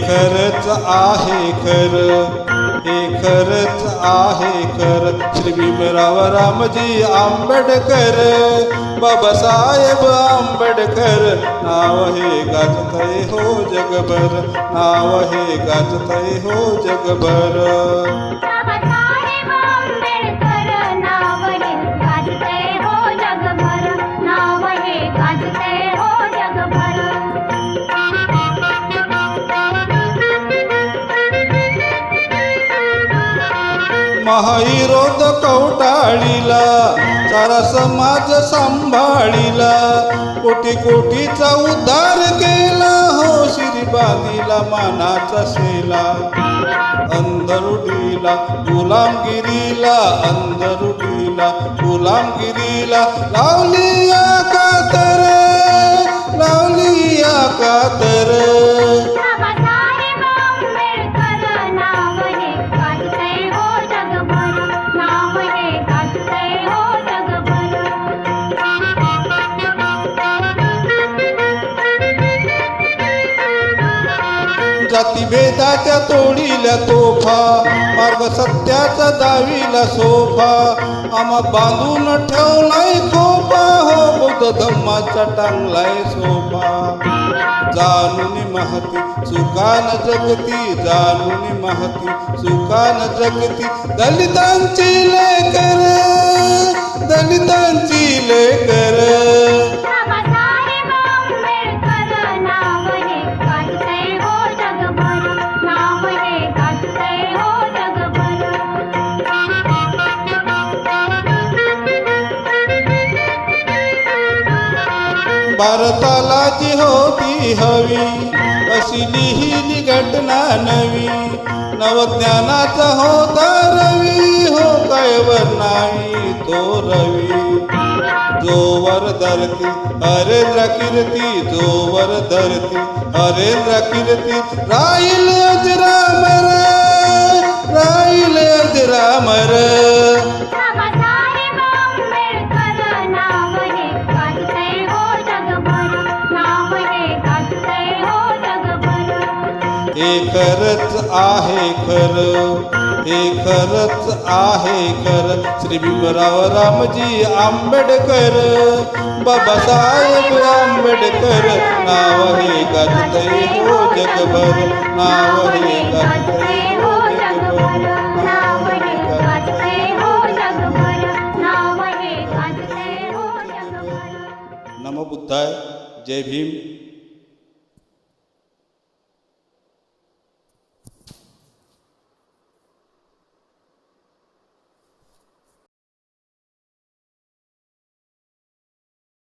खरंच आहे खरं, हे खरंच आहे खरं. श्री भीमराव रामजी आंबेडकर, बाबासाहेब आंबेडकर. नाव हे गाजतय हो जगभर, नाव हे गाजतय हो जगभर. बाबासाहेब आंबेडकर नाव हे गाजतय हो जगभर, नाव हे गाजतय हो जगभर. महाविरोध कवटाळीला, सारा समाज सांभाळीला. कोटी कोटीचा उद्धार केला हो, शिरी बांधिला मानाचा शेला. अंधरुडीला गुलामगिरीला, अंधरुडीला गुलामगिरीला. लावली या कातर, लावली या कातर. बाबासाहेब आंबेडकर नाव हे गाजतय हो जगभर, नाव हे गाजतय हो जगभर. जातीभेदाच्या तोडील्या तोफा, मार्ग सत्याचा दावीला सोफा. आम्हा बांधून ठेवलाय खोपा हो, बौद्ध धम्माचा टांगलाय सोफा. जाणून महती सुखान जगती, जाणून महती सुखान जगती. दलितांची लेकर, दलितांची लेकर. बाबासाहेब आंबेडकर नाव हे गाजतय हो जगभर, नाव हे गाजतय हो जगभर. भारताला जी होती हवी, अशी लिहिली घटना नवी. नवज्ञानाचा होता रवी हो, काय नाही तो रवी. जोवर धरती हरेंद्र कीर्ती, जोवर धरती हरेंद्र कीर्ती. राहील अजरामर, राहील अजरामर. बाबासाहेब आंबेडकर नाव हे गाजतय हो जगभर, नाव हे गाजतय हो जगभर. हे खरंच आहे खरं, हे खरंच आहे खरं. श्री भीमराव रामजी आंबेडकर, बाबासाहेब आंबेडकर. नाव हे गाजतय हो जगभर, नाव हे गाजतय हो जगभर, नाव हे गाजतय हो जगभर, नाव हे गाजतय हो जगभर. नमो बुद्धाय. जय भीम.